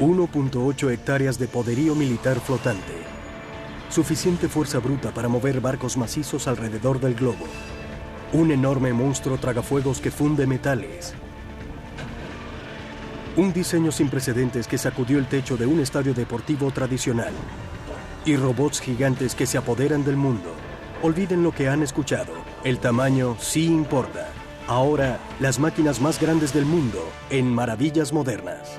1.8 hectáreas de poderío militar flotante. Suficiente fuerza bruta para mover barcos macizos alrededor del globo. Un enorme monstruo tragafuegos que funde metales. Un diseño sin precedentes que sacudió el techo de un estadio deportivo tradicional. Y robots gigantes que se apoderan del mundo. Olviden lo que han escuchado. El tamaño sí importa. Ahora, las máquinas más grandes del mundo en Maravillas Modernas.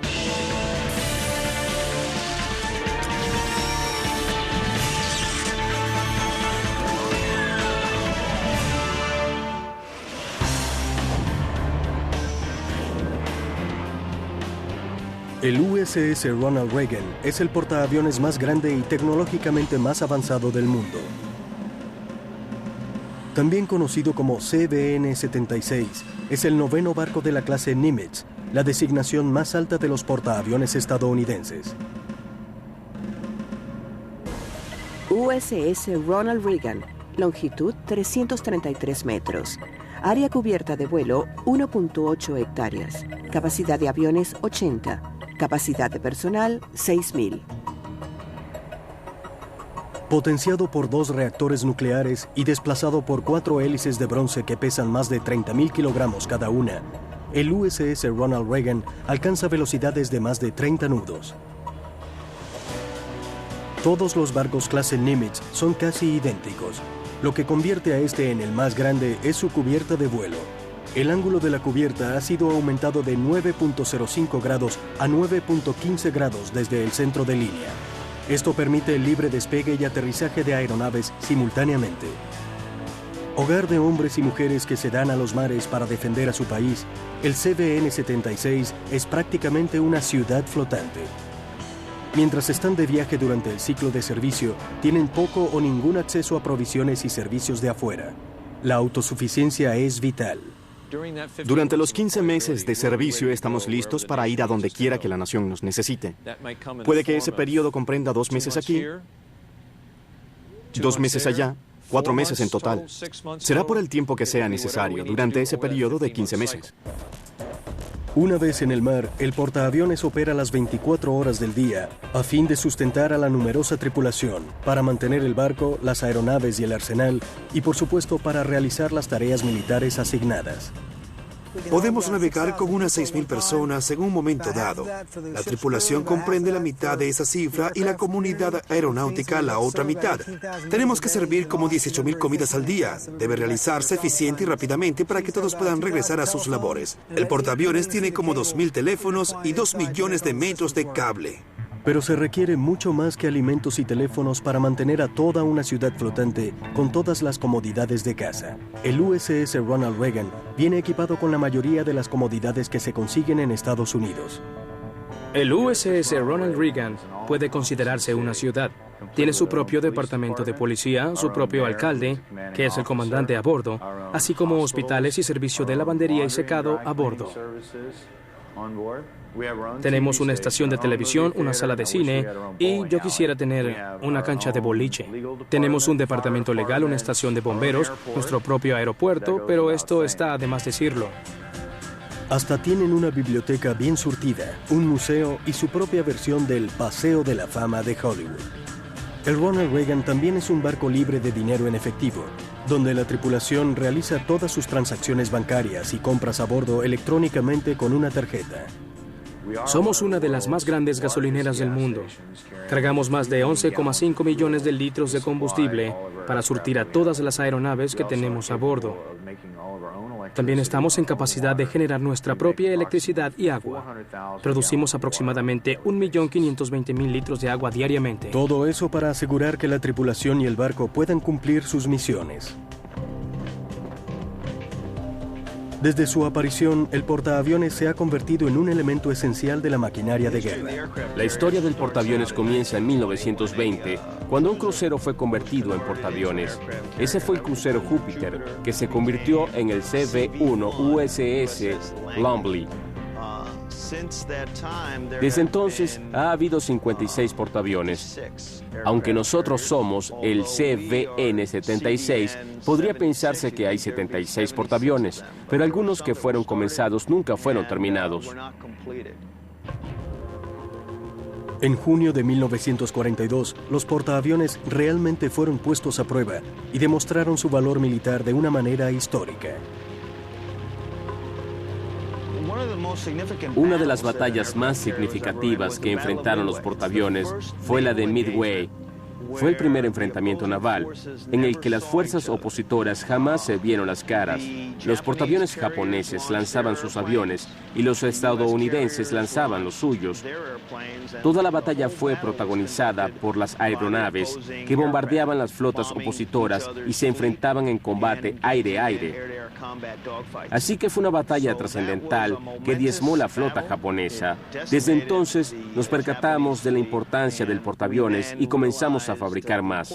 El USS Ronald Reagan es el portaaviones más grande y tecnológicamente más avanzado del mundo. También conocido como CVN-76, es el 9º barco de la clase Nimitz, la designación más alta de los portaaviones estadounidenses. USS Ronald Reagan, longitud 333 metros, área cubierta de vuelo 1.8 hectáreas, capacidad de aviones 80. Capacidad de personal, 6.000. Potenciado por 2 reactores nucleares y desplazado por 4 hélices de bronce que pesan más de 30.000 kilogramos cada una, el USS Ronald Reagan alcanza velocidades de más de 30 nudos. Todos los barcos clase Nimitz son casi idénticos. Lo que convierte a este en el más grande es su cubierta de vuelo. El ángulo de la cubierta ha sido aumentado de 9.05 grados a 9.15 grados desde el centro de línea. Esto permite el libre despegue y aterrizaje de aeronaves simultáneamente. Hogar de hombres y mujeres que se dan a los mares para defender a su país, el CVN-76 es prácticamente una ciudad flotante. Mientras están de viaje durante el ciclo de servicio, tienen poco o ningún acceso a provisiones y servicios de afuera. La autosuficiencia es vital. Durante los 15 meses de servicio estamos listos para ir a donde quiera que la nación nos necesite. Puede que ese periodo comprenda 2 meses aquí, 2 meses allá, 4 meses en total. Será por el tiempo que sea necesario durante ese periodo de 15 meses. Una vez en el mar, el portaaviones opera las 24 horas del día a fin de sustentar a la numerosa tripulación, para mantener el barco, las aeronaves y el arsenal, y por supuesto para realizar las tareas militares asignadas. Podemos navegar con unas 6.000 personas en un momento dado. La tripulación comprende la mitad de esa cifra y la comunidad aeronáutica la otra mitad. Tenemos que servir como 18.000 comidas al día. Debe realizarse eficiente y rápidamente para que todos puedan regresar a sus labores. El portaaviones tiene como 2.000 teléfonos y 2 millones de metros de cable. Pero se requiere mucho más que alimentos y teléfonos para mantener a toda una ciudad flotante con todas las comodidades de casa. El USS Ronald Reagan viene equipado con la mayoría de las comodidades que se consiguen en Estados Unidos. El USS Ronald Reagan puede considerarse una ciudad. Tiene su propio departamento de policía, su propio alcalde, que es el comandante a bordo, así como hospitales y servicio de lavandería y secado a bordo. Tenemos una estación de televisión, una sala de cine y yo quisiera tener una cancha de boliche. Tenemos un departamento legal, una estación de bomberos, nuestro propio aeropuerto, pero esto está de más decirlo. Hasta tienen una biblioteca bien surtida, un museo y su propia versión del Paseo de la Fama de Hollywood. El Ronald Reagan también es un barco libre de dinero en efectivo, donde la tripulación realiza todas sus transacciones bancarias y compras a bordo electrónicamente con una tarjeta. Somos una de las más grandes gasolineras del mundo. Cargamos más de 11,5 millones de litros de combustible para surtir a todas las aeronaves que tenemos a bordo. También estamos en capacidad de generar nuestra propia electricidad y agua. Producimos aproximadamente 1.520.000 litros de agua diariamente. Todo eso para asegurar que la tripulación y el barco puedan cumplir sus misiones. Desde su aparición, el portaaviones se ha convertido en un elemento esencial de la maquinaria de guerra. La historia del portaaviones comienza en 1920, cuando un crucero fue convertido en portaaviones. Ese fue el crucero Júpiter, que se convirtió en el CV-1 USS Lumley. Desde entonces ha habido 56 portaaviones. Aunque nosotros somos el CVN-76, podría pensarse que hay 76 portaaviones, pero algunos que fueron comenzados nunca fueron terminados. En junio de 1942, los portaaviones realmente fueron puestos a prueba y demostraron su valor militar de una manera histórica. Una de las batallas más significativas que enfrentaron los portaaviones fue la de Midway. Fue el primer enfrentamiento naval, en el que las fuerzas opositoras jamás se vieron las caras. Los portaaviones japoneses lanzaban sus aviones y los estadounidenses lanzaban los suyos. Toda la batalla fue protagonizada por las aeronaves que bombardeaban las flotas opositoras y se enfrentaban en combate aire-aire. Así que fue una batalla trascendental que diezmó la flota japonesa. Desde entonces nos percatamos de la importancia del portaaviones y comenzamos a fabricar más.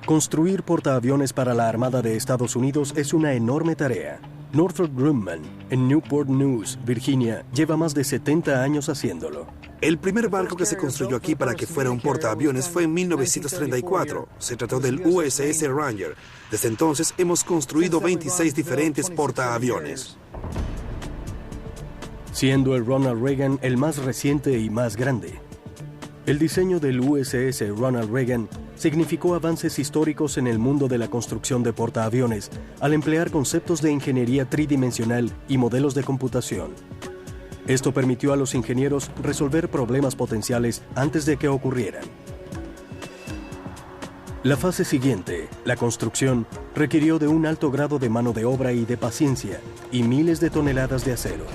Construir portaaviones para la Armada de Estados Unidos es una enorme tarea. Northrop Grumman, en Newport News, Virginia, lleva más de 70 años haciéndolo. El primer barco que se construyó aquí para que fuera un portaaviones fue en 1934. Se trató del USS Ranger. Desde entonces hemos construido 26 diferentes portaaviones. Siendo el Ronald Reagan el más reciente y más grande. El diseño del USS Ronald Reagan significó avances históricos en el mundo de la construcción de portaaviones al emplear conceptos de ingeniería tridimensional y modelos de computación. Esto permitió a los ingenieros resolver problemas potenciales antes de que ocurrieran. La fase siguiente, la construcción, requirió de un alto grado de mano de obra y de paciencia, y miles de toneladas de acero.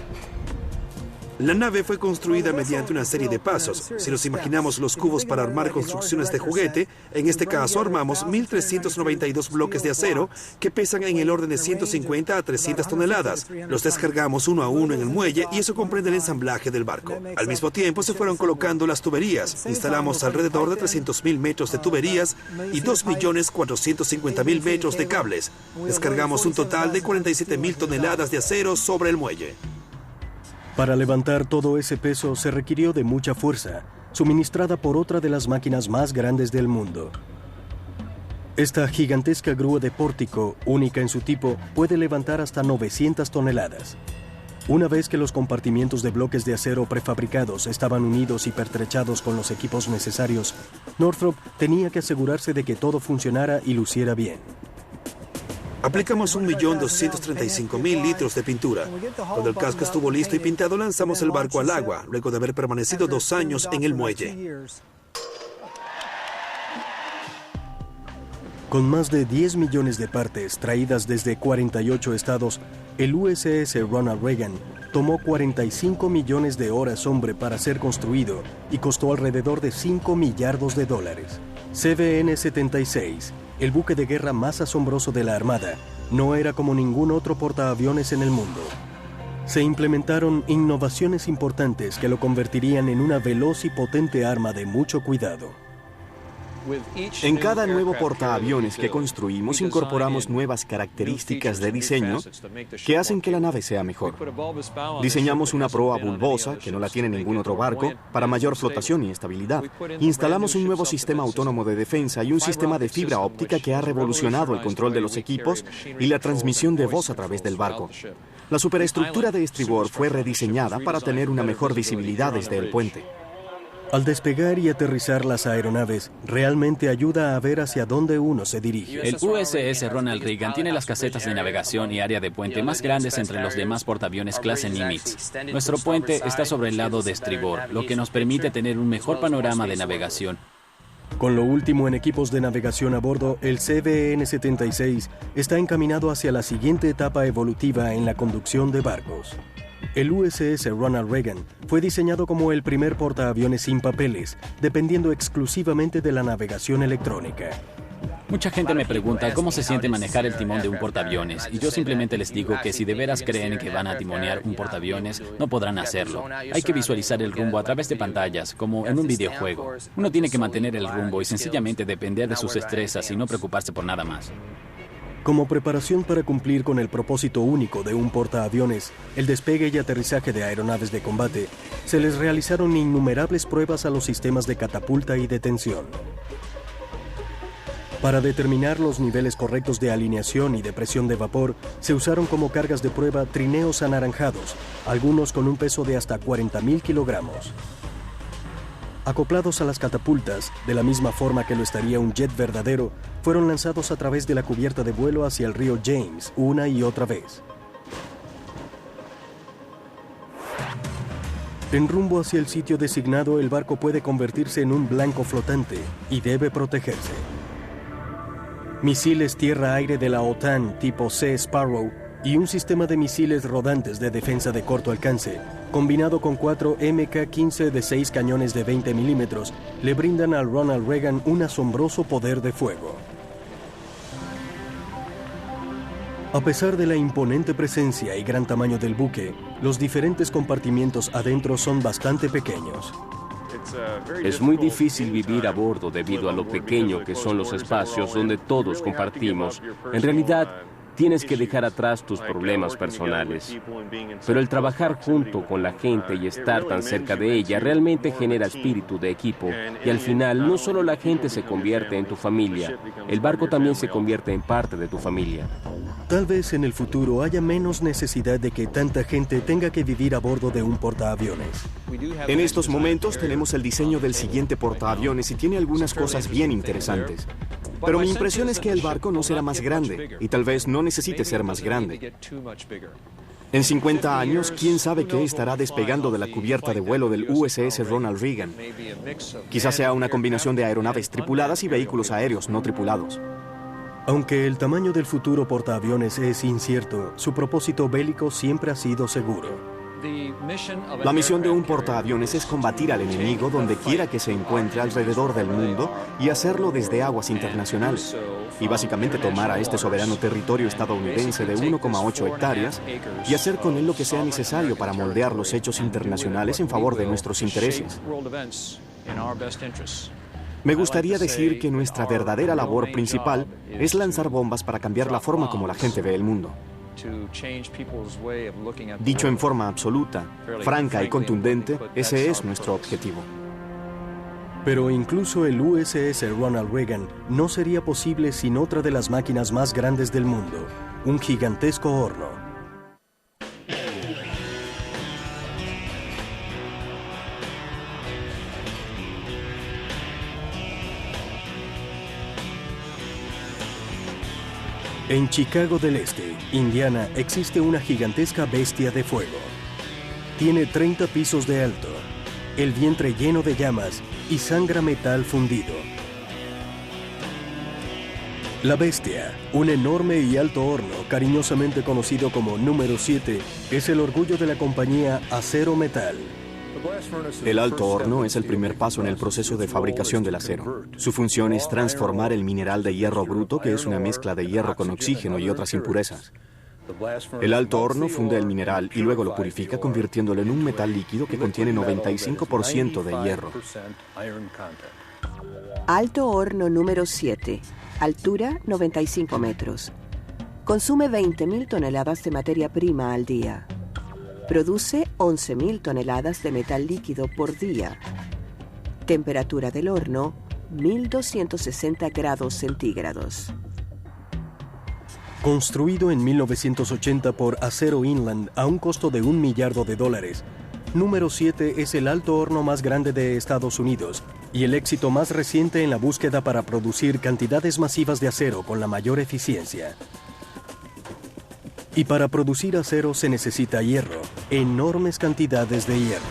La nave fue construida mediante una serie de pasos. Si nos imaginamos los cubos para armar construcciones de juguete, en este caso armamos 1.392 bloques de acero que pesan en el orden de 150 a 300 toneladas. Los descargamos uno a uno en el muelle y eso comprende el ensamblaje del barco. Al mismo tiempo se fueron colocando las tuberías. Instalamos alrededor de 300.000 metros de tuberías y 2.450.000 metros de cables. Descargamos un total de 47.000 toneladas de acero sobre el muelle. Para levantar todo ese peso se requirió de mucha fuerza, suministrada por otra de las máquinas más grandes del mundo. Esta gigantesca grúa de pórtico, única en su tipo, puede levantar hasta 900 toneladas. Una vez que los compartimientos de bloques de acero prefabricados estaban unidos y pertrechados con los equipos necesarios, Northrop tenía que asegurarse de que todo funcionara y luciera bien. Aplicamos 1.235.000 litros de pintura. Cuando el casco estuvo listo y pintado, lanzamos el barco al agua, luego de haber permanecido 2 años en el muelle. Con más de 10 millones de partes traídas desde 48 estados, el USS Ronald Reagan tomó 45 millones de horas hombre para ser construido y costó alrededor de $5 millardos. CVN-76, el buque de guerra más asombroso de la Armada, no era como ningún otro portaaviones en el mundo. Se implementaron innovaciones importantes que lo convertirían en una veloz y potente arma de mucho cuidado. En cada nuevo portaaviones que construimos incorporamos nuevas características de diseño que hacen que la nave sea mejor. Diseñamos una proa bulbosa, que no la tiene ningún otro barco, para mayor flotación y estabilidad. Instalamos un nuevo sistema autónomo de defensa y un sistema de fibra óptica que ha revolucionado el control de los equipos y la transmisión de voz a través del barco. La superestructura de estribor fue rediseñada para tener una mejor visibilidad desde el puente. Al despegar y aterrizar las aeronaves, realmente ayuda a ver hacia dónde uno se dirige. El USS Ronald Reagan tiene las casetas de navegación y área de puente más grandes entre los demás portaaviones clase Nimitz. Nuestro puente está sobre el lado de estribor, lo que nos permite tener un mejor panorama de navegación. Con lo último en equipos de navegación a bordo, el CVN-76 está encaminado hacia la siguiente etapa evolutiva en la conducción de barcos. El USS Ronald Reagan fue diseñado como el primer portaaviones sin papeles, dependiendo exclusivamente de la navegación electrónica. Mucha gente me pregunta cómo se siente manejar el timón de un portaaviones, y yo simplemente les digo que si de veras creen que van a timonear un portaaviones, no podrán hacerlo. Hay que visualizar el rumbo a través de pantallas, como en un videojuego. Uno tiene que mantener el rumbo y sencillamente depender de sus destrezas y no preocuparse por nada más. Como preparación para cumplir con el propósito único de un portaaviones, el despegue y aterrizaje de aeronaves de combate, se les realizaron innumerables pruebas a los sistemas de catapulta y detención. Para determinar los niveles correctos de alineación y de presión de vapor, se usaron como cargas de prueba trineos anaranjados, algunos con un peso de hasta 40.000 kilogramos. Acoplados a las catapultas, de la misma forma que lo estaría un jet verdadero, fueron lanzados a través de la cubierta de vuelo hacia el río James una y otra vez. En rumbo hacia el sitio designado, el barco puede convertirse en un blanco flotante y debe protegerse. Misiles tierra-aire de la OTAN tipo Sea Sparrow y un sistema de misiles rodantes de defensa de corto alcance, combinado con 4 MK-15 de 6 cañones de 20 milímetros, le brindan al Ronald Reagan un asombroso poder de fuego. A pesar de la imponente presencia y gran tamaño del buque, los diferentes compartimientos adentro son bastante pequeños. Es muy difícil vivir a bordo debido a lo pequeño que son los espacios donde todos compartimos. En realidad, tienes que dejar atrás tus problemas personales. Pero el trabajar junto con la gente y estar tan cerca de ella realmente genera espíritu de equipo. Y al final, no solo la gente se convierte en tu familia, el barco también se convierte en parte de tu familia. Tal vez en el futuro haya menos necesidad de que tanta gente tenga que vivir a bordo de un portaaviones. En estos momentos tenemos el diseño del siguiente portaaviones y tiene algunas cosas bien interesantes. Pero mi impresión es que el barco no será más grande y tal vez no necesite ser más grande. En 50 años, quién sabe qué estará despegando de la cubierta de vuelo del USS Ronald Reagan. Quizás sea una combinación de aeronaves tripuladas y vehículos aéreos no tripulados. Aunque el tamaño del futuro portaaviones es incierto, su propósito bélico siempre ha sido seguro. La misión de un portaaviones es combatir al enemigo donde quiera que se encuentre alrededor del mundo y hacerlo desde aguas internacionales. Y básicamente tomar a este soberano territorio estadounidense de 1,8 hectáreas y hacer con él lo que sea necesario para moldear los hechos internacionales en favor de nuestros intereses. Me gustaría decir que nuestra verdadera labor principal es lanzar bombas para cambiar la forma como la gente ve el mundo. Dicho en forma absoluta, franca y contundente, ese es nuestro objetivo. Pero incluso el USS Ronald Reagan no sería posible sin otra de las máquinas más grandes del mundo, un gigantesco horno. En Chicago del Este, Indiana, existe una gigantesca bestia de fuego. Tiene 30 pisos de alto, el vientre lleno de llamas y sangra metal fundido. La bestia, un enorme y alto horno cariñosamente conocido como número 7, es el orgullo de la compañía Acero Metal. El alto horno es el primer paso en el proceso de fabricación del acero. Su función es transformar el mineral de hierro bruto, que es una mezcla de hierro con oxígeno y otras impurezas. El alto horno funde el mineral y luego lo purifica, convirtiéndolo en un metal líquido que contiene 95% de hierro. Alto horno número 7. Altura 95 metros. Consume 20.000 toneladas de materia prima al día. Produce 11.000 toneladas de metal líquido por día. Temperatura del horno, 1.260 grados centígrados. Construido en 1980 por Acero Inland a un costo de $1 millardo, número 7 es el alto horno más grande de Estados Unidos y el éxito más reciente en la búsqueda para producir cantidades masivas de acero con la mayor eficiencia. Y para producir acero se necesita hierro, enormes cantidades de hierro.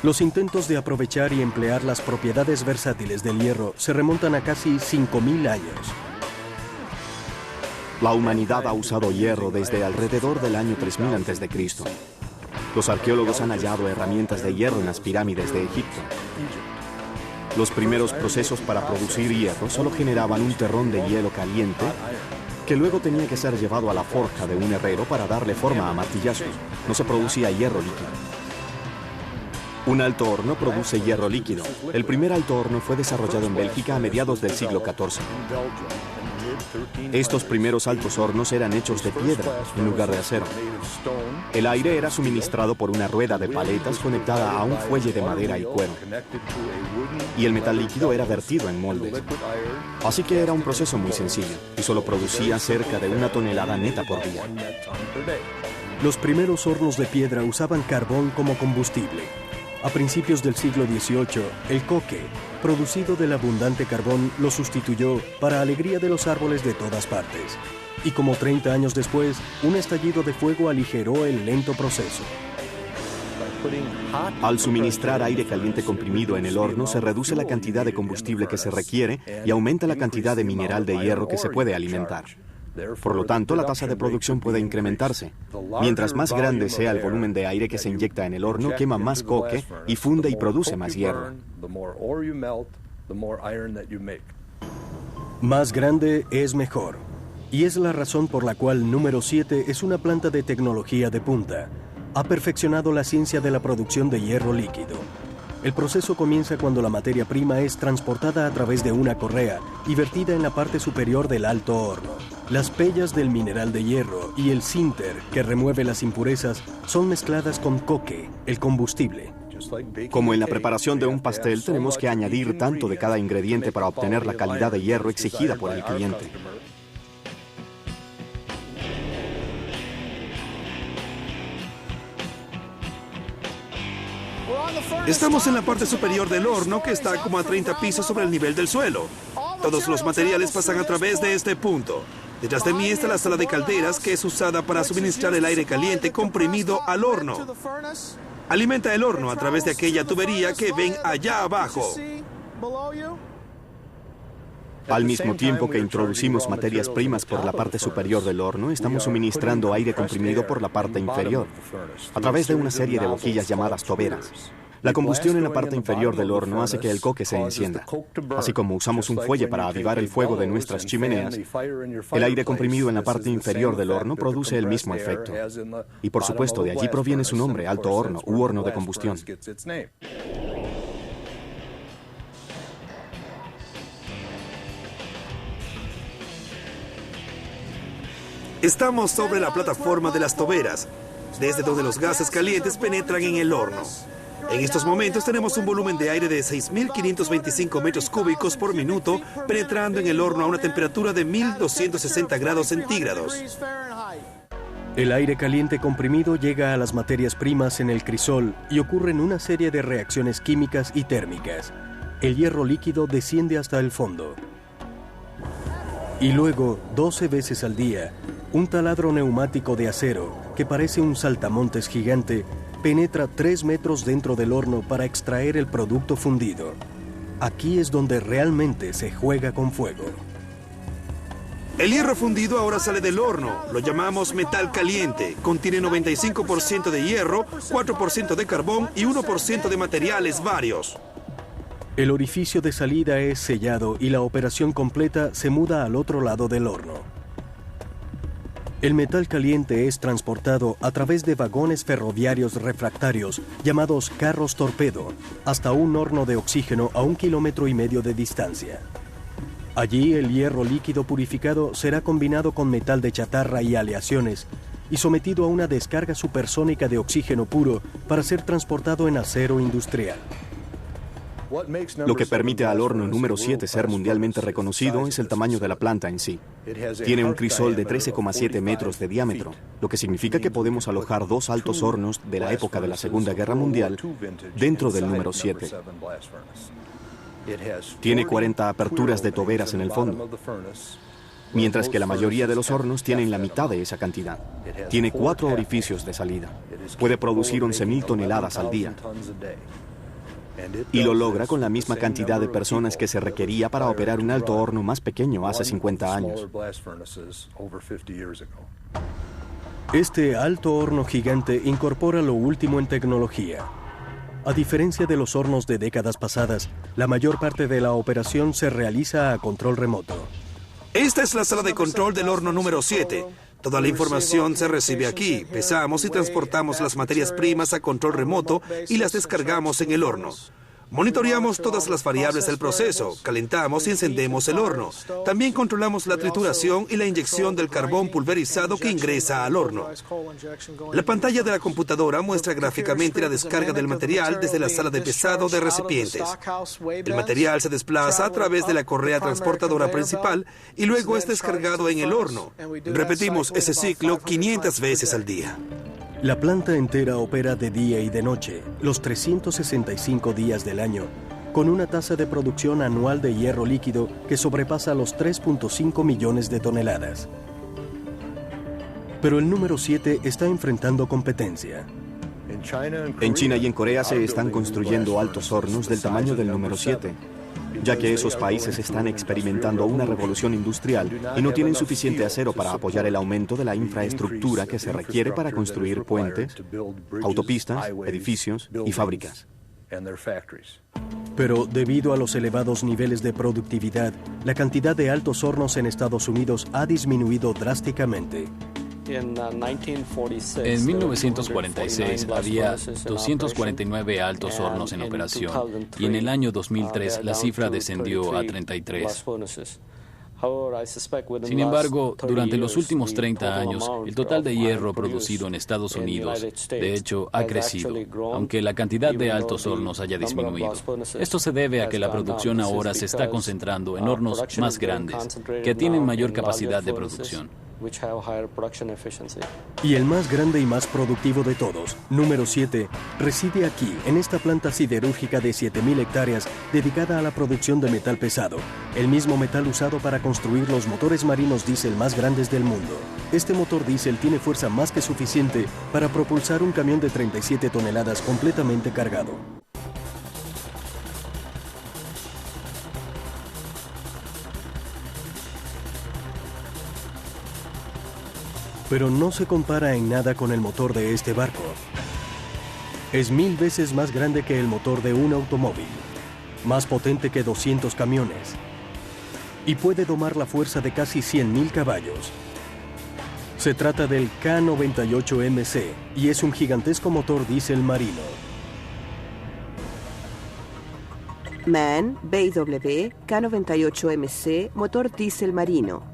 Los intentos de aprovechar y emplear las propiedades versátiles del hierro se remontan a casi 5.000 años. La humanidad ha usado hierro desde alrededor del año 3000 a.C. Los arqueólogos han hallado herramientas de hierro en las pirámides de Egipto. Los primeros procesos para producir hierro solo generaban un terrón de hielo caliente que luego tenía que ser llevado a la forja de un herrero para darle forma a martillazos. No se producía hierro líquido. Un alto horno produce hierro líquido. El primer alto horno fue desarrollado en Bélgica a mediados del siglo XIV. Estos primeros altos hornos eran hechos de piedra en lugar de acero. El aire era suministrado por una rueda de paletas conectada a un fuelle de madera y cuero. Y el metal líquido era vertido en moldes. Así que era un proceso muy sencillo y solo producía cerca de 1 tonelada neta por día. Los primeros hornos de piedra usaban carbón como combustible. A principios del siglo XVIII, el coque, producido del abundante carbón, lo sustituyó para alegría de los árboles de todas partes. Y como 30 años después, un estallido de fuego aligeró el lento proceso. Al suministrar aire caliente comprimido en el horno, se reduce la cantidad de combustible que se requiere y aumenta la cantidad de mineral de hierro que se puede alimentar. Por lo tanto, la tasa de producción puede incrementarse. Mientras más grande sea el volumen de aire que se inyecta en el horno, quema más coque y funde y produce más hierro. Más grande es mejor. Y es la razón por la cual número 7 es una planta de tecnología de punta. Ha perfeccionado la ciencia de la producción de hierro líquido. El proceso comienza cuando la materia prima es transportada a través de una correa y vertida en la parte superior del alto horno. Las pellas del mineral de hierro y el sinter, que remueve las impurezas, son mezcladas con coque, el combustible. Como en la preparación de un pastel, tenemos que añadir tanto de cada ingrediente para obtener la calidad de hierro exigida por el cliente. Estamos en la parte superior del horno, que está como a 30 pisos sobre el nivel del suelo. Todos los materiales pasan a través de este punto. Detrás de mí está la sala de calderas, que es usada para suministrar el aire caliente comprimido al horno. Alimenta el horno a través de aquella tubería que ven allá abajo. Al mismo tiempo que introducimos materias primas por la parte superior del horno, estamos suministrando aire comprimido por la parte inferior, a través de una serie de boquillas llamadas toberas. La combustión en la parte inferior del horno hace que el coque se encienda. Así como usamos un fuelle para avivar el fuego de nuestras chimeneas, el aire comprimido en la parte inferior del horno produce el mismo efecto. Y por supuesto, de allí proviene su nombre, alto horno u horno de combustión. Estamos sobre la plataforma de las toberas, desde donde los gases calientes penetran en el horno. En estos momentos tenemos un volumen de aire de 6.525 metros cúbicos por minuto penetrando en el horno a una temperatura de 1.260 grados centígrados. El aire caliente comprimido llega a las materias primas en el crisol y ocurren una serie de reacciones químicas y térmicas. El hierro líquido desciende hasta el fondo. Y luego, 12 veces al día, un taladro neumático de acero, que parece un saltamontes gigante, penetra 3 metros dentro del horno para extraer el producto fundido. Aquí es donde realmente se juega con fuego. El hierro fundido ahora sale del horno. Lo llamamos metal caliente. Contiene 95% de hierro, 4% de carbón y 1% de materiales varios. El orificio de salida es sellado y la operación completa se muda al otro lado del horno. El metal caliente es transportado a través de vagones ferroviarios refractarios llamados carros torpedo hasta un horno de oxígeno a 1,5 kilómetros de distancia. Allí el hierro líquido purificado será combinado con metal de chatarra y aleaciones y sometido a una descarga supersónica de oxígeno puro para ser transportado en acero industrial. Lo que permite al horno número 7 ser mundialmente reconocido es el tamaño de la planta en sí. Tiene un crisol de 13,7 metros de diámetro, lo que significa que podemos alojar 2 altos hornos de la época de la Segunda Guerra Mundial dentro del número 7. Tiene 40 aperturas de toberas en el fondo, mientras que la mayoría de los hornos tienen la mitad de esa cantidad. Tiene 4 orificios de salida. Puede producir 11.000 toneladas al día. Y lo logra con la misma cantidad de personas que se requería para operar un alto horno más pequeño hace 50 años. Este alto horno gigante incorpora lo último en tecnología. A diferencia de los hornos de décadas pasadas, la mayor parte de la operación se realiza a control remoto. Esta es la sala de control del horno número 7. Toda la información se recibe aquí. Pesamos y transportamos las materias primas a control remoto y las descargamos en el horno. Monitoreamos todas las variables del proceso, calentamos y encendemos el horno. También controlamos la trituración y la inyección del carbón pulverizado que ingresa al horno. La pantalla de la computadora muestra gráficamente la descarga del material desde la sala de pesado de recipientes. El material se desplaza a través de la correa transportadora principal y luego es descargado en el horno. Repetimos ese ciclo 500 veces al día. La planta entera opera de día y de noche, los 365 días del año, con una tasa de producción anual de hierro líquido que sobrepasa los 3.5 millones de toneladas. Pero el número 7 está enfrentando competencia. En China y en Corea se están construyendo altos hornos del tamaño del número 7, ya que esos países están experimentando una revolución industrial y no tienen suficiente acero para apoyar el aumento de la infraestructura que se requiere para construir puentes, autopistas, edificios y fábricas. Pero debido a los elevados niveles de productividad, la cantidad de altos hornos en Estados Unidos ha disminuido drásticamente. En 1946 había 249 altos hornos en operación y en el año 2003 la cifra descendió a 33. Sin embargo, durante los últimos 30 años, el total de hierro producido en Estados Unidos, de hecho, ha crecido, aunque la cantidad de altos hornos haya disminuido. Esto se debe a que la producción ahora se está concentrando en hornos más grandes, que tienen mayor capacidad de producción. Y el más grande y más productivo de todos, número 7, reside aquí, en esta planta siderúrgica de 7.000 hectáreas dedicada a la producción de metal pesado, el mismo metal usado para construir los motores marinos diésel más grandes del mundo. Este motor diésel tiene fuerza más que suficiente para propulsar un camión de 37 toneladas completamente cargado. Pero no se compara en nada con el motor de este barco. Es 1000 veces más grande que el motor de un automóvil, más potente que 200 camiones, y puede domar la fuerza de casi 100.000 caballos. Se trata del K98MC y es un gigantesco motor diésel marino. MAN BW K98MC, motor diésel marino.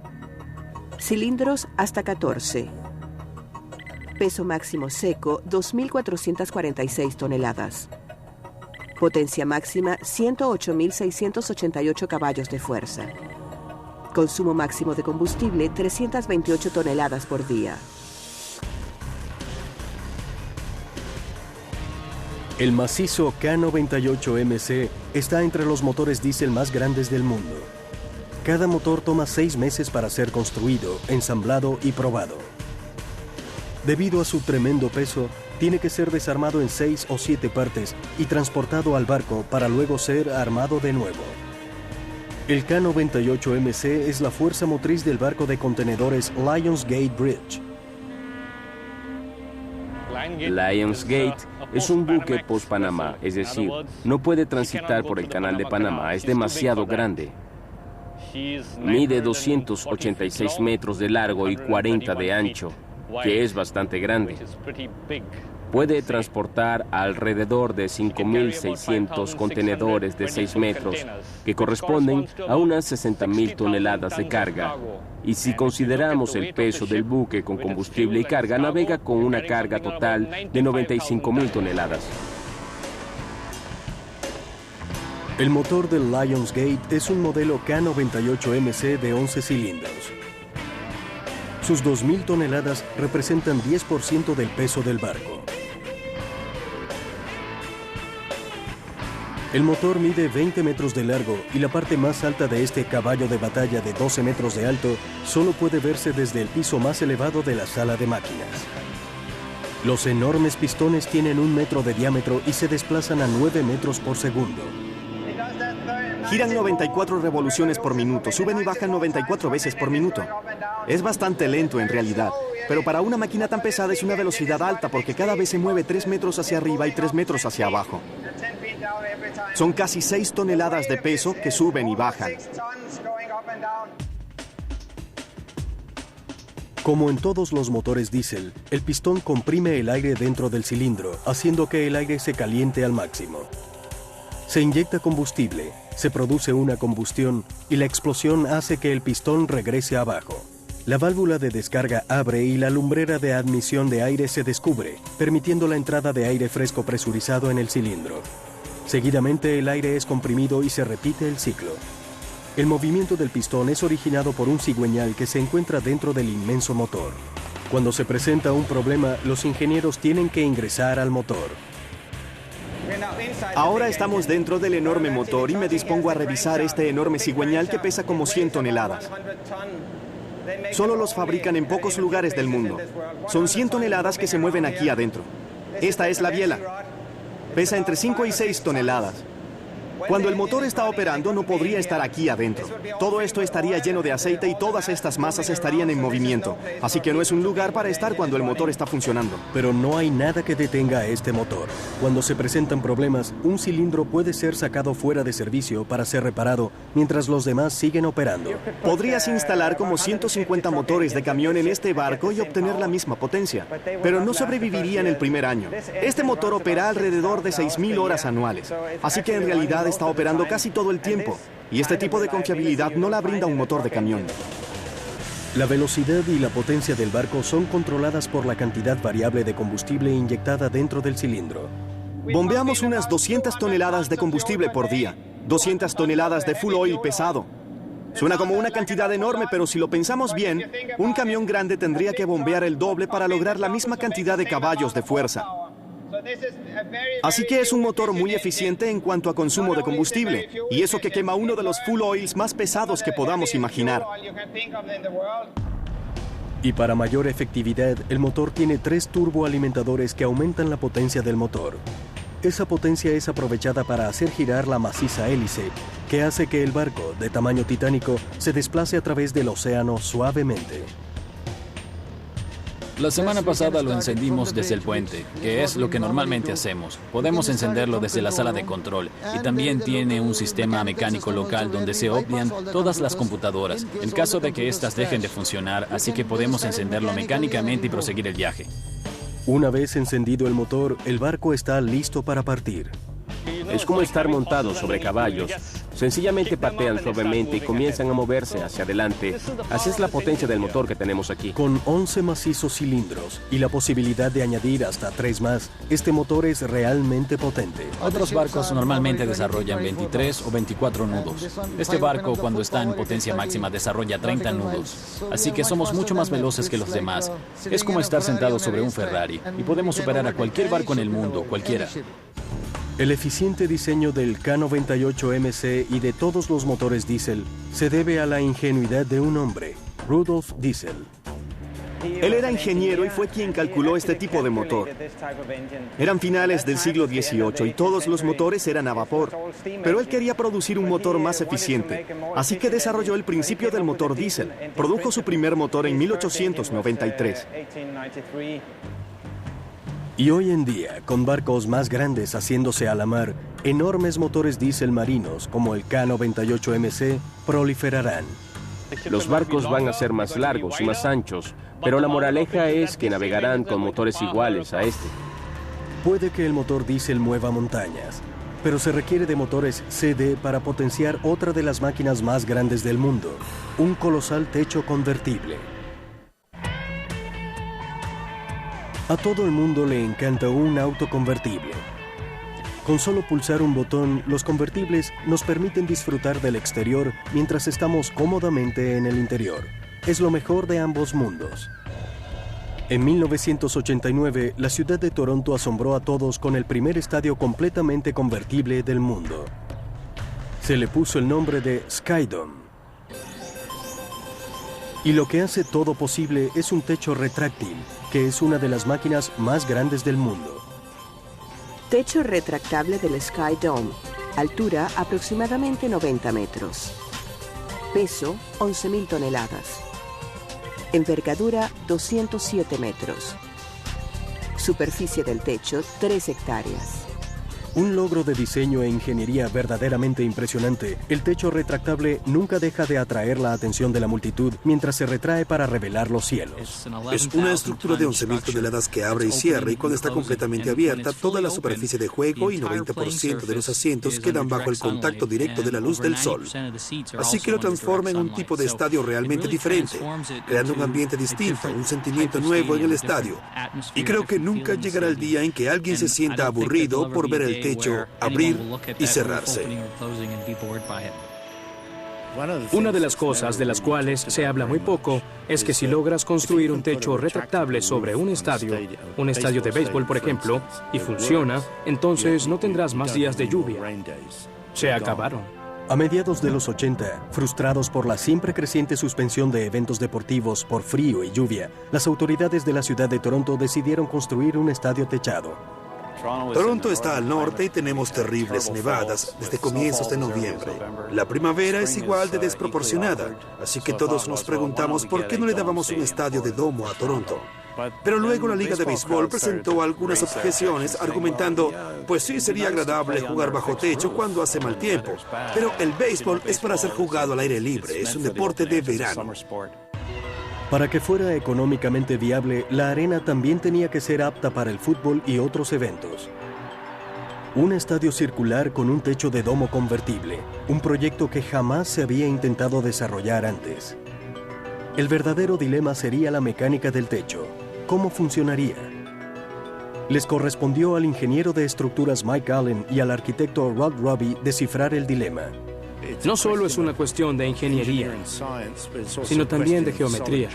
Cilindros hasta 14. Peso máximo seco 2.446 toneladas. Potencia máxima 108.688 caballos de fuerza. Consumo máximo de combustible 328 toneladas por día. El macizo K98MC está entre los motores diésel más grandes del mundo. Cada motor toma 6 meses para ser construido, ensamblado y probado. Debido a su tremendo peso, tiene que ser desarmado en 6 o 7 partes y transportado al barco para luego ser armado de nuevo. El K98MC es la fuerza motriz del barco de contenedores Lionsgate Bridge. Lionsgate es un buque post-Panamá, es decir, no puede transitar por el canal de Panamá, es demasiado grande. Mide 286 metros de largo y 40 de ancho, que es bastante grande. Puede transportar alrededor de 5.600 contenedores de 6 metros, que corresponden a unas 60.000 toneladas de carga. Y si consideramos el peso del buque con combustible y carga, navega con una carga total de 95.000 toneladas. El motor del Lionsgate es un modelo K98MC de 11 cilindros. Sus 2.000 toneladas representan 10% del peso del barco. El motor mide 20 metros de largo y la parte más alta de este caballo de batalla de 12 metros de alto solo puede verse desde el piso más elevado de la sala de máquinas. Los enormes pistones tienen 1 metro de diámetro y se desplazan a 9 metros por segundo. Giran 94 revoluciones por minuto, suben y bajan 94 veces por minuto. Es bastante lento en realidad, pero para una máquina tan pesada es una velocidad alta porque cada vez se mueve 3 metros hacia arriba y 3 metros hacia abajo. Son casi 6 toneladas de peso que suben y bajan. Como en todos los motores diésel, el pistón comprime el aire dentro del cilindro, haciendo que el aire se caliente al máximo. Se inyecta combustible, se produce una combustión y la explosión hace que el pistón regrese abajo. La válvula de descarga abre y la lumbrera de admisión de aire se descubre, permitiendo la entrada de aire fresco presurizado en el cilindro. Seguidamente el aire es comprimido y se repite el ciclo. El movimiento del pistón es originado por un cigüeñal que se encuentra dentro del inmenso motor. Cuando se presenta un problema, los ingenieros tienen que ingresar al motor. Ahora estamos dentro del enorme motor y me dispongo a revisar este enorme cigüeñal que pesa como 100 toneladas. Solo los fabrican en pocos lugares del mundo. Son 100 toneladas que se mueven aquí adentro. Esta es la biela. Pesa entre 5 y 6 toneladas. Cuando el motor está operando, no podría estar aquí adentro. Todo esto estaría lleno de aceite y todas estas masas estarían en movimiento. Así que no es un lugar para estar cuando el motor está funcionando. Pero no hay nada que detenga a este motor. Cuando se presentan problemas, un cilindro puede ser sacado fuera de servicio para ser reparado, mientras los demás siguen operando. Podrías instalar como 150 motores de camión en este barco y obtener la misma potencia, pero no sobrevivirían el primer año. Este motor opera alrededor de 6.000 horas anuales, así que en realidad está operando casi todo el tiempo, y este tipo de confiabilidad no la brinda un motor de camión. La velocidad y la potencia del barco son controladas por la cantidad variable de combustible inyectada dentro del cilindro. Bombeamos unas 200 toneladas de combustible por día, 200 toneladas de full oil pesado. Suena como una cantidad enorme, pero si lo pensamos bien, un camión grande tendría que bombear el doble para lograr la misma cantidad de caballos de fuerza. Así que es un motor muy eficiente en cuanto a consumo de combustible, y eso que quema uno de los full oils más pesados que podamos imaginar. Y para mayor efectividad, el motor tiene 3 turboalimentadores que aumentan la potencia del motor. Esa potencia es aprovechada para hacer girar la maciza hélice, que hace que el barco, de tamaño titánico, se desplace a través del océano suavemente. La semana pasada lo encendimos desde el puente, que es lo que normalmente hacemos. Podemos encenderlo desde la sala de control y también tiene un sistema mecánico local donde se obvian todas las computadoras en caso de que éstas dejen de funcionar, así que podemos encenderlo mecánicamente y proseguir el viaje. Una vez encendido el motor, el barco está listo para partir. Es como estar montados sobre caballos. Sencillamente patean suavemente y comienzan a moverse hacia adelante. Así es la potencia del motor que tenemos aquí. Con 11 macizos cilindros y la posibilidad de añadir hasta 3 más, este motor es realmente potente. Otros barcos normalmente desarrollan 23 o 24 nudos. Este barco, cuando está en potencia máxima, desarrolla 30 nudos. Así que somos mucho más veloces que los demás. Es como estar sentados sobre un Ferrari y podemos superar a cualquier barco en el mundo, cualquiera. El eficiente diseño del K98MC y de todos los motores diésel se debe a la ingenuidad de un hombre, Rudolf Diesel. Él era ingeniero y fue quien calculó este tipo de motor. Eran finales del siglo XVIII y todos los motores eran a vapor, pero él quería producir un motor más eficiente, así que desarrolló el principio del motor diésel. Produjo su primer motor en 1893. Y hoy en día, con barcos más grandes haciéndose a la mar, enormes motores diésel marinos como el K98MC proliferarán. Los barcos van a ser más largos y más anchos, pero la moraleja es que navegarán con motores iguales a este. Puede que el motor diésel mueva montañas, pero se requiere de motores CD para potenciar otra de las máquinas más grandes del mundo, un colosal techo convertible. A todo el mundo le encanta un auto convertible. Con solo pulsar un botón, los convertibles nos permiten disfrutar del exterior mientras estamos cómodamente en el interior. Es lo mejor de ambos mundos. En 1989, la ciudad de Toronto asombró a todos con el primer estadio completamente convertible del mundo. Se le puso el nombre de Skydome. Y lo que hace todo posible es un techo retráctil, que es una de las máquinas más grandes del mundo. Techo retractable del Skydome. Altura aproximadamente 90 metros. Peso 11.000 toneladas. Envergadura 207 metros. Superficie del techo 3 hectáreas. Un logro de diseño e ingeniería verdaderamente impresionante, el techo retractable nunca deja de atraer la atención de la multitud mientras se retrae para revelar los cielos. Es una estructura de 11.000 toneladas que abre y cierra, y cuando está completamente abierta, toda la superficie de juego y 90% de los asientos quedan bajo el contacto directo de la luz del sol. Así que lo transforma en un tipo de estadio realmente diferente, creando un ambiente distinto, un sentimiento nuevo en el estadio. Y creo que nunca llegará el día en que alguien se sienta aburrido por ver el techo abrir y cerrarse. Una de las cosas de las cuales se habla muy poco es que si logras construir un techo retractable sobre un estadio de béisbol, por ejemplo, y funciona, entonces no tendrás más días de lluvia. Se acabaron. A mediados de los 80, frustrados por la siempre creciente suspensión de eventos deportivos por frío y lluvia, las autoridades de la ciudad de Toronto decidieron construir un estadio techado. Toronto está al norte y tenemos terribles nevadas desde comienzos de noviembre. La primavera es igual de desproporcionada, así que todos nos preguntamos por qué no le dábamos un estadio de domo a Toronto. Pero luego la Liga de Béisbol presentó algunas objeciones argumentando, pues sí sería agradable jugar bajo techo cuando hace mal tiempo, pero el béisbol es para ser jugado al aire libre, es un deporte de verano. Para que fuera económicamente viable, la arena también tenía que ser apta para el fútbol y otros eventos. Un estadio circular con un techo de domo convertible, un proyecto que jamás se había intentado desarrollar antes. El verdadero dilema sería la mecánica del techo. ¿Cómo funcionaría? Les correspondió al ingeniero de estructuras Mike Allen y al arquitecto Rod Robbie descifrar el dilema. No solo es una cuestión de ingeniería, sino también de geometría.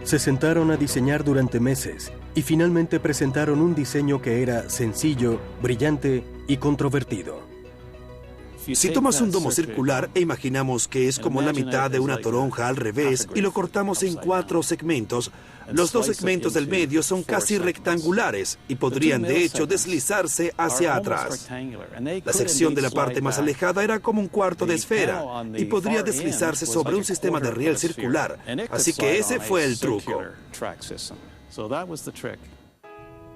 Se sentaron a diseñar durante meses y finalmente presentaron un diseño que era sencillo, brillante y controvertido. Si tomas un domo circular e imaginamos que es como la mitad de una toronja al revés y lo cortamos en 4 segmentos, los 2 segmentos del medio son casi rectangulares y podrían de hecho deslizarse hacia atrás. La sección de la parte más alejada era como un cuarto de esfera y podría deslizarse sobre un sistema de riel circular, así que ese fue el truco.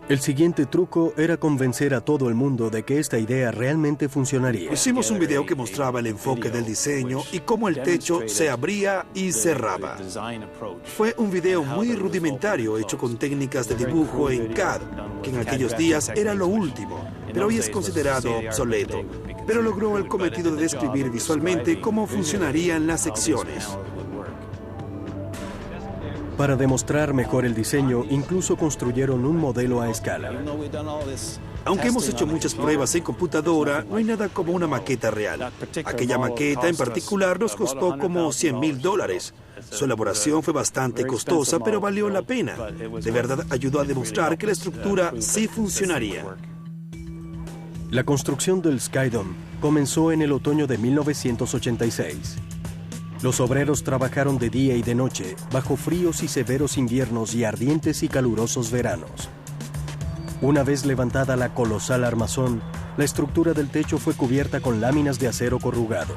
El siguiente truco era convencer a todo el mundo de que esta idea realmente funcionaría. Hicimos un video que mostraba el enfoque del diseño y cómo el techo se abría y cerraba. Fue un video muy rudimentario hecho con técnicas de dibujo en CAD, que en aquellos días era lo último, pero hoy es considerado obsoleto. Pero logró el cometido de describir visualmente cómo funcionarían las secciones. Para demostrar mejor el diseño, incluso construyeron un modelo a escala. Aunque hemos hecho muchas pruebas en computadora, no hay nada como una maqueta real. Aquella maqueta en particular nos costó como $100,000. Su elaboración fue bastante costosa, pero valió la pena. De verdad ayudó a demostrar que la estructura sí funcionaría. La construcción del Skydome comenzó en el otoño de 1986. Los obreros trabajaron de día y de noche, bajo fríos y severos inviernos y ardientes y calurosos veranos. Una vez levantada la colosal armazón, la estructura del techo fue cubierta con láminas de acero corrugado.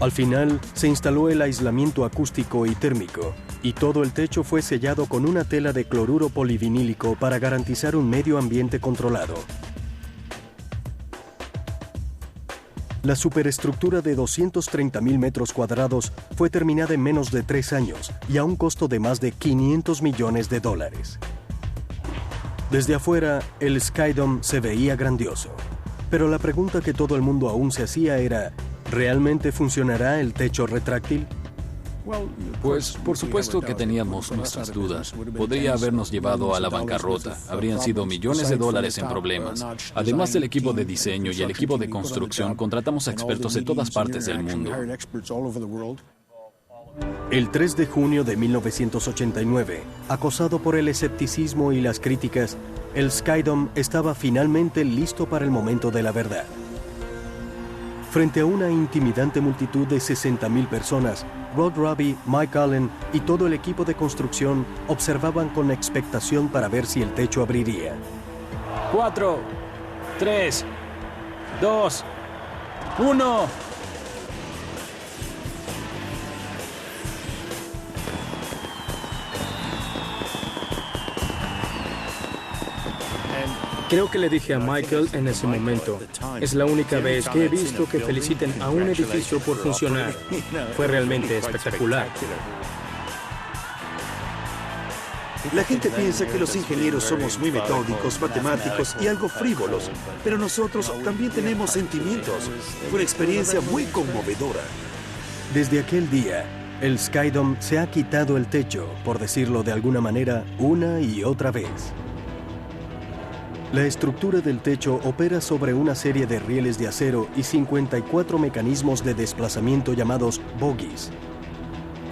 Al final, se instaló el aislamiento acústico y térmico, y todo el techo fue sellado con una tela de cloruro polivinílico para garantizar un medio ambiente controlado. La superestructura de 230,000 metros cuadrados fue terminada en menos de 3 años y a un costo de más de $500 millones. Desde afuera, el Skydome se veía grandioso. Pero la pregunta que todo el mundo aún se hacía era, ¿realmente funcionará el techo retráctil? Pues, por supuesto que teníamos nuestras dudas. Podría habernos llevado a la bancarrota. Habrían sido millones de dólares en problemas. Además del equipo de diseño y el equipo de construcción, contratamos a expertos de todas partes del mundo. El 3 de junio de 1989, acosado por el escepticismo y las críticas, el Skydome estaba finalmente listo para el momento de la verdad. Frente a una intimidante multitud de 60,000 personas, Rod Robbie, Mike Allen y todo el equipo de construcción observaban con expectación para ver si el techo abriría. 4, 3, 2, 1... Creo que le dije a Michael en ese momento, es la única vez que he visto que feliciten a un edificio por funcionar. Fue realmente espectacular. La gente piensa que los ingenieros somos muy metódicos, matemáticos y algo frívolos, pero nosotros también tenemos sentimientos. Fue una experiencia muy conmovedora. Desde aquel día, el Skydome se ha quitado el techo, por decirlo de alguna manera, una y otra vez. La estructura del techo opera sobre una serie de rieles de acero y 54 mecanismos de desplazamiento llamados bogies.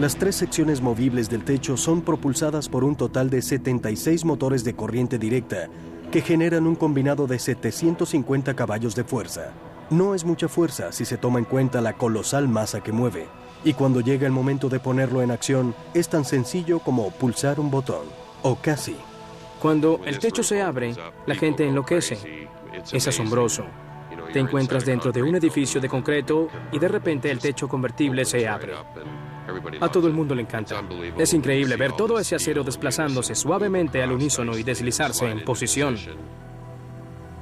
Las 3 secciones movibles del techo son propulsadas por un total de 76 motores de corriente directa que generan un combinado de 750 caballos de fuerza. No es mucha fuerza si se toma en cuenta la colosal masa que mueve, y cuando llega el momento de ponerlo en acción, es tan sencillo como pulsar un botón, o casi. Cuando el techo se abre, la gente enloquece. Es asombroso. Te encuentras dentro de un edificio de concreto y de repente el techo convertible se abre. A todo el mundo le encanta. Es increíble ver todo ese acero desplazándose suavemente al unísono y deslizarse en posición.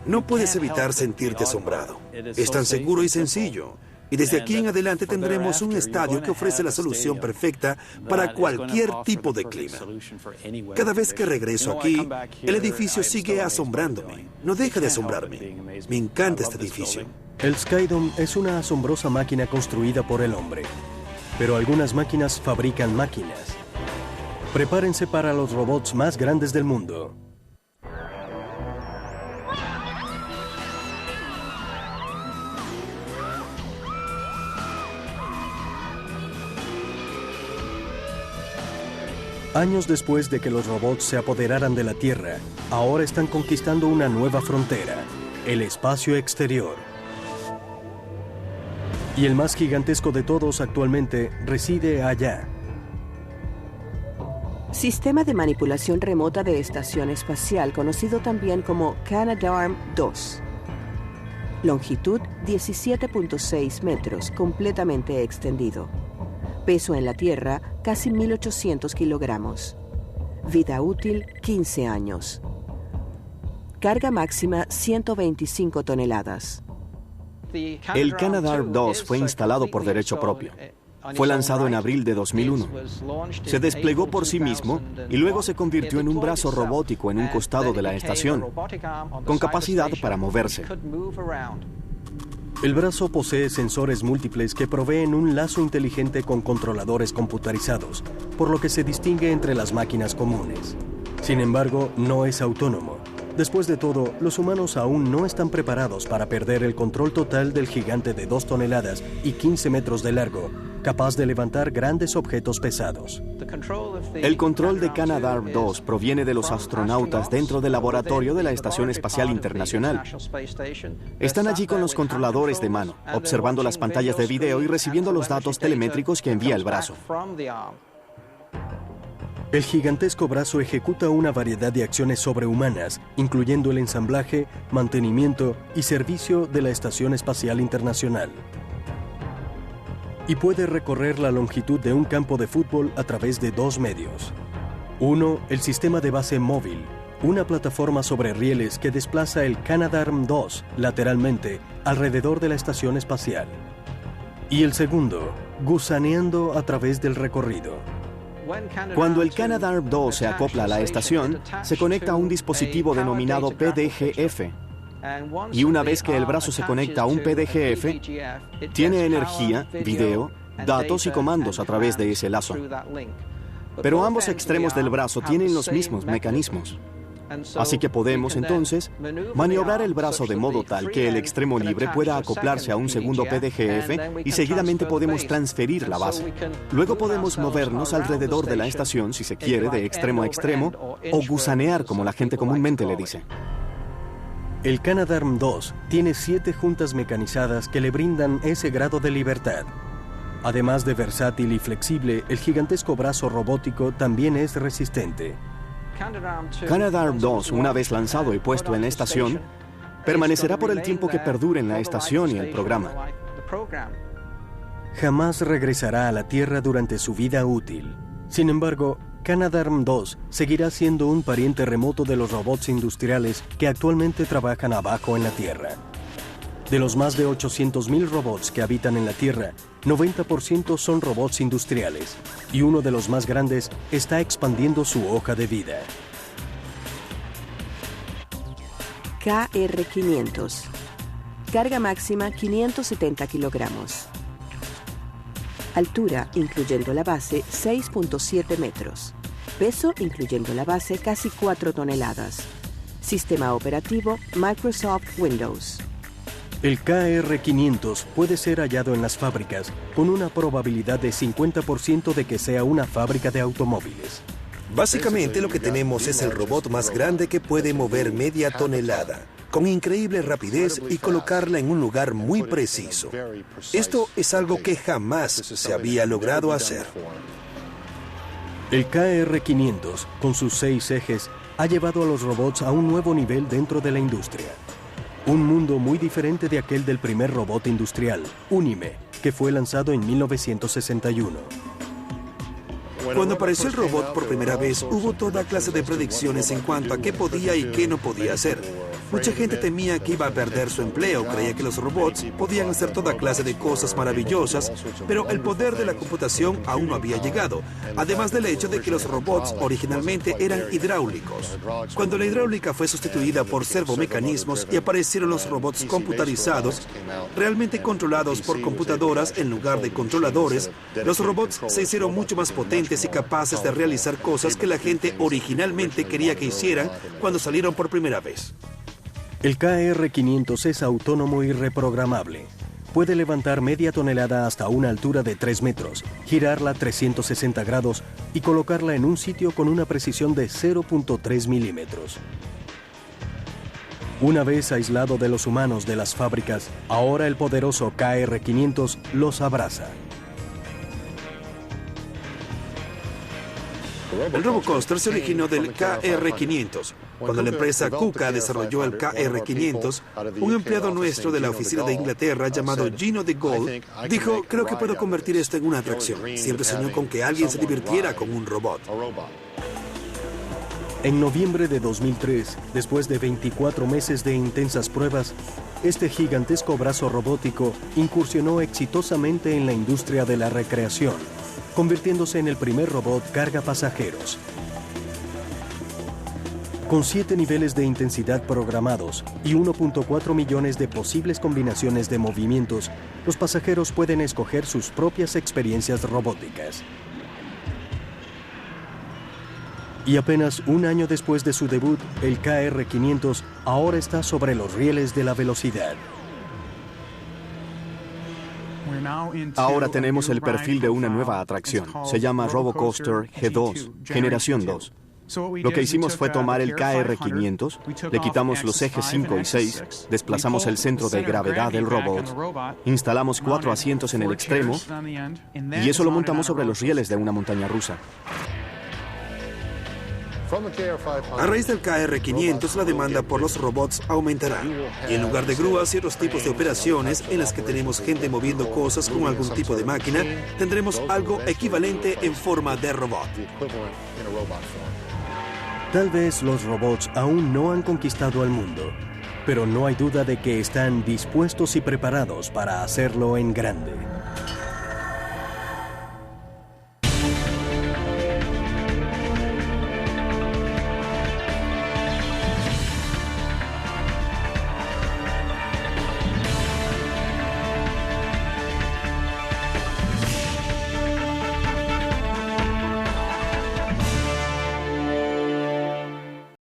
No puedes evitar sentirte asombrado. Es tan seguro y sencillo. Y desde aquí en adelante tendremos un estadio que ofrece la solución perfecta para cualquier tipo de clima. Cada vez que regreso aquí, el edificio sigue asombrándome. No deja de asombrarme. Me encanta este edificio. El Skydome es una asombrosa máquina construida por el hombre. Pero algunas máquinas fabrican máquinas. Prepárense para los robots más grandes del mundo. Años después de que los robots se apoderaran de la Tierra, ahora están conquistando una nueva frontera, el espacio exterior. Y el más gigantesco de todos actualmente reside allá. Sistema de manipulación remota de estación espacial, conocido también como Canadarm2. Longitud 17.6 metros, completamente extendido. Peso en la Tierra, casi 1.800 kilogramos. Vida útil, 15 años. Carga máxima, 125 toneladas. El Canadarm2 fue instalado por derecho propio. Fue lanzado en abril de 2001. Se desplegó por sí mismo y luego se convirtió en un brazo robótico en un costado de la estación, con capacidad para moverse. El brazo posee sensores múltiples que proveen un lazo inteligente con controladores computarizados, por lo que se distingue entre las máquinas comunes. Sin embargo, no es autónomo. Después de todo, los humanos aún no están preparados para perder el control total del gigante de 2 toneladas y 15 metros de largo, capaz de levantar grandes objetos pesados. El control de Canadarm2 proviene de los astronautas dentro del laboratorio de la Estación Espacial Internacional. Están allí con los controladores de mano, observando las pantallas de video y recibiendo los datos telemétricos que envía el brazo. El gigantesco brazo ejecuta una variedad de acciones sobrehumanas, incluyendo el ensamblaje, mantenimiento y servicio de la Estación Espacial Internacional. Y puede recorrer la longitud de un campo de fútbol a través de 2 medios. Uno, el sistema de base móvil, una plataforma sobre rieles que desplaza el Canadarm2 lateralmente alrededor de la estación espacial. Y el segundo, gusaneando a través del recorrido. Cuando el Canadarm2 se acopla a la estación, se conecta a un dispositivo denominado PDGF. Y una vez que el brazo se conecta a un PDGF, tiene energía, video, datos y comandos a través de ese lazo. Pero ambos extremos del brazo tienen los mismos mecanismos. Así que podemos, entonces, maniobrar el brazo de modo tal que el extremo libre pueda acoplarse a un segundo PDGF y seguidamente podemos transferir la base. Luego podemos movernos alrededor de la estación, si se quiere, de extremo a extremo, o gusanear, como la gente comúnmente le dice. El Canadarm2 tiene 7 juntas mecanizadas que le brindan ese grado de libertad. Además de versátil y flexible, el gigantesco brazo robótico también es resistente. Canadarm2, una vez lanzado y puesto en la estación, permanecerá por el tiempo que perdure en la estación y el programa. Jamás regresará a la Tierra durante su vida útil. Sin embargo, Canadarm2 seguirá siendo un pariente remoto de los robots industriales que actualmente trabajan abajo en la Tierra. De los más de 800.000 robots que habitan en la Tierra, 90% son robots industriales, y uno de los más grandes está expandiendo su hoja de vida. KR500. Carga máxima 570 kilogramos. Altura, incluyendo la base, 6.7 metros. Peso, incluyendo la base, casi 4 toneladas. Sistema operativo, Microsoft Windows. El KR500 puede ser hallado en las fábricas con una probabilidad de 50% de que sea una fábrica de automóviles. Básicamente lo que tenemos es el robot más grande que puede mover media tonelada, con increíble rapidez y colocarla en un lugar muy preciso. Esto es algo que jamás se había logrado hacer. El KR500, con sus 6 ejes, ha llevado a los robots a un nuevo nivel dentro de la industria. Un mundo muy diferente de aquel del primer robot industrial, Unime, que fue lanzado en 1961. Cuando apareció el robot por primera vez, hubo toda clase de predicciones en cuanto a qué podía y qué no podía hacer. Mucha gente temía que iba a perder su empleo, creía que los robots podían hacer toda clase de cosas maravillosas, pero el poder de la computación aún no había llegado, además del hecho de que los robots originalmente eran hidráulicos. Cuando la hidráulica fue sustituida por servomecanismos y aparecieron los robots computarizados, realmente controlados por computadoras en lugar de controladores, los robots se hicieron mucho más potentes y capaces de realizar cosas que la gente originalmente quería que hicieran cuando salieron por primera vez. El KR500 es autónomo y reprogramable. Puede levantar media tonelada hasta una altura de 3 metros, girarla 360 grados y colocarla en un sitio con una precisión de 0.3 milímetros. Una vez aislado de los humanos de las fábricas, ahora el poderoso KR500 los abraza. El RoboCoaster se originó del KR500. Cuando la empresa KUKA desarrolló el KR500, un empleado nuestro de la oficina de Inglaterra llamado Gino de Gaulle dijo: creo que puedo convertir esto en una atracción. Siempre soñó con que alguien se divirtiera con un robot. En noviembre de 2003, después de 24 meses de intensas pruebas, este gigantesco brazo robótico incursionó exitosamente en la industria de la recreación, convirtiéndose en el primer robot carga pasajeros. Con 7 niveles de intensidad programados y 1.4 millones de posibles combinaciones de movimientos, los pasajeros pueden escoger sus propias experiencias robóticas. Y apenas un año después de su debut, el KR500 ahora está sobre los rieles de la velocidad. Ahora tenemos el perfil de una nueva atracción. Se llama RoboCoaster G2, Generación 2. Lo que hicimos fue tomar el KR500, le quitamos los ejes 5 y 6, desplazamos el centro de gravedad del robot, instalamos 4 asientos en el extremo y eso lo montamos sobre los rieles de una montaña rusa. A raíz del KR500, la demanda por los robots aumentará. Y en lugar de grúas y otros tipos de operaciones en las que tenemos gente moviendo cosas con algún tipo de máquina, tendremos algo equivalente en forma de robot. Tal vez los robots aún no han conquistado al mundo, pero no hay duda de que están dispuestos y preparados para hacerlo en grande.